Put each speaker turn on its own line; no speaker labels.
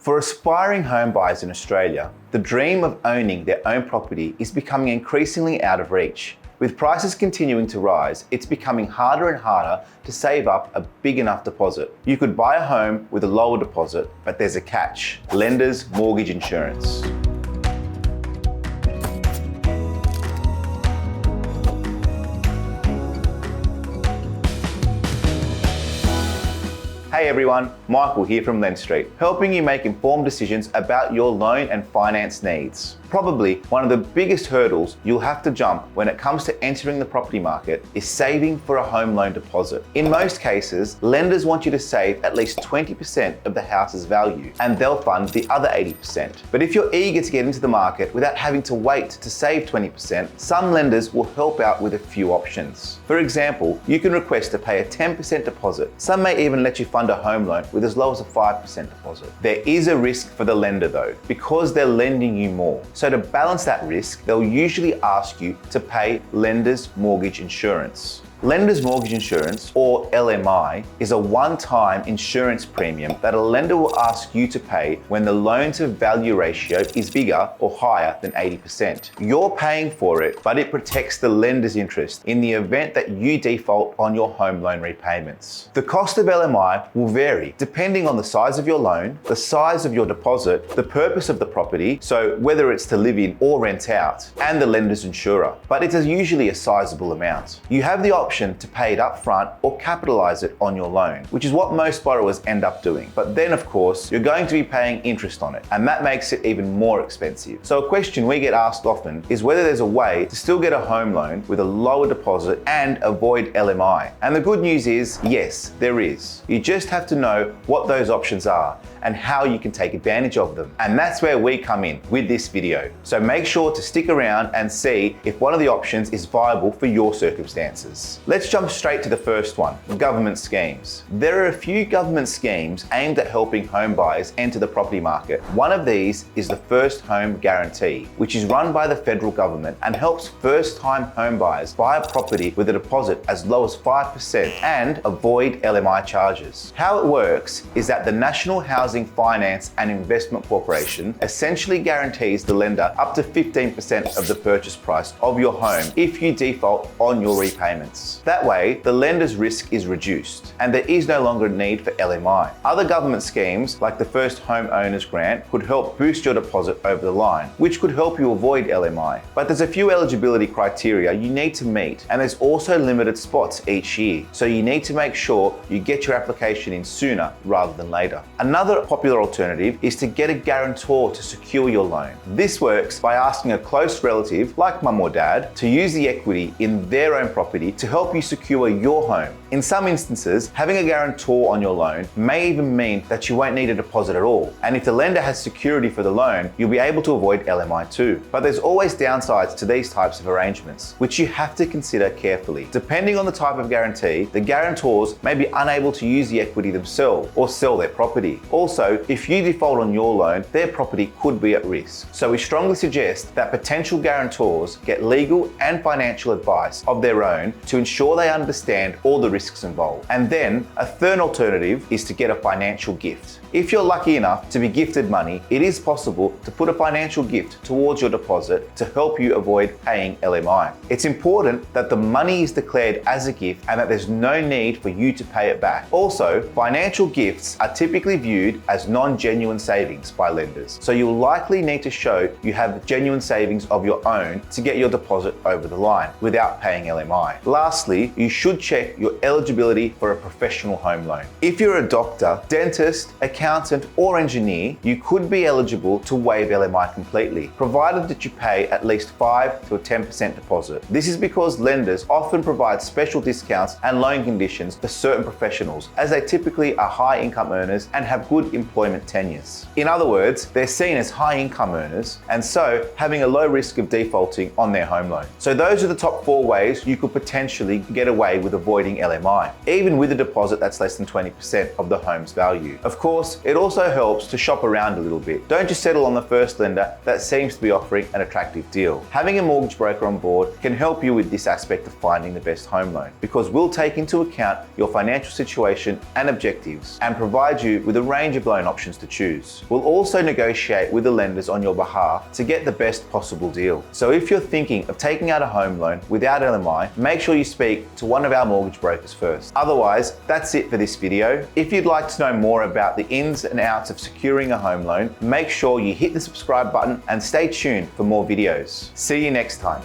For aspiring home buyers in Australia, the dream of owning their own property is becoming increasingly out of reach. With prices continuing to rise, it's becoming harder and harder to save up a big enough deposit. You could buy a home with a lower deposit, but there's a catch: lender's mortgage insurance. Hey everyone, Michael here from Lendstreet, helping you make informed decisions about your loan and finance needs. Probably one of the biggest hurdles you'll have to jump when it comes to entering the property market is saving for a home loan deposit. In most cases, lenders want you to save at least 20% of the house's value, and they'll fund the other 80%. But if you're eager to get into the market without having to wait to save 20%, some lenders will help out with a few options. For example, you can request to pay a 10% deposit. Some may even let you fund a home loan with as low as a 5% deposit. There is a risk for the lender though, because they're lending you more. So to balance that risk, they'll usually ask you to pay lender's mortgage insurance. Lender's mortgage insurance, or LMI, is a one-time insurance premium that a lender will ask you to pay when the loan-to-value ratio is bigger or higher than 80%. You're paying for it, but it protects the lender's interest in the event that you default on your home loan repayments. The cost of LMI will vary depending on the size of your loan, the size of your deposit, the purpose of the property, so whether it's to live in or rent out, and the lender's insurer. But it is usually a sizable amount. You have the option to pay it up front or capitalize it on your loan, which is what most borrowers end up doing. But then of course, you're going to be paying interest on it, and that makes it even more expensive. So a question we get asked often is whether there's a way to still get a home loan with a lower deposit and avoid LMI. And the good news is, yes, there is. You just have to know what those options are and how you can take advantage of them. And that's where we come in with this video. So make sure to stick around and see if one of the options is viable for your circumstances. Let's jump straight to the first one, government schemes. There are a few government schemes aimed at helping home buyers enter the property market. One of these is the First Home Guarantee, which is run by the federal government and helps first-time home buyers buy a property with a deposit as low as 5% and avoid LMI charges. How it works is that the National Housing Finance and Investment Corporation essentially guarantees the lender up to 15% of the purchase price of your home if you default on your repayments. That way, the lender's risk is reduced and there is no longer a need for LMI. Other government schemes, like the First Home Owners Grant, could help boost your deposit over the line, which could help you avoid LMI. But there's a few eligibility criteria you need to meet, and there's also limited spots each year, so you need to make sure you get your application in sooner rather than later. Another popular alternative is to get a guarantor to secure your loan. This works by asking a close relative, like mum or dad, to use the equity in their own property to help you secure your home. In some instances, having a guarantor on your loan may even mean that you won't need a deposit at all. And if the lender has security for the loan, you'll be able to avoid LMI too. But there's always downsides to these types of arrangements, which you have to consider carefully. Depending on the type of guarantee, the guarantors may be unable to use the equity themselves or sell their property. Also, if you default on your loan, their property could be at risk. So we strongly suggest that potential guarantors get legal and financial advice of their own to ensure they understand all the risks involved. And then a third alternative is to get a financial gift. If you're lucky enough to be gifted money, it is possible to put a financial gift towards your deposit to help you avoid paying LMI. It's important that the money is declared as a gift and that there's no need for you to pay it back. Also, financial gifts are typically viewed as non-genuine savings by lenders, so you'll likely need to show you have genuine savings of your own to get your deposit over the line without paying LMI. Lastly, you should check your eligibility for a professional home loan. If you're a doctor, dentist, accountant, or engineer, you could be eligible to waive LMI completely, provided that you pay at least 5 to a 10% deposit. This is because lenders often provide special discounts and loan conditions for certain professionals, as they typically are high income earners and have good employment tenures. In other words, they're seen as high income earners and so having a low risk of defaulting on their home loan. So those are the top 4 ways you could potentially get away with avoiding LMI. LMI, even with a deposit that's less than 20% of the home's value. Of course, it also helps to shop around a little bit. Don't just settle on the first lender that seems to be offering an attractive deal. Having a mortgage broker on board can help you with this aspect of finding the best home loan, because we'll take into account your financial situation and objectives and provide you with a range of loan options to choose. We'll also negotiate with the lenders on your behalf to get the best possible deal. So if you're thinking of taking out a home loan without LMI, make sure you speak to one of our mortgage brokers first. Otherwise, that's it for this video. If you'd like to know more about the ins and outs of securing a home loan, make sure you hit the subscribe button and stay tuned for more videos. See you next time.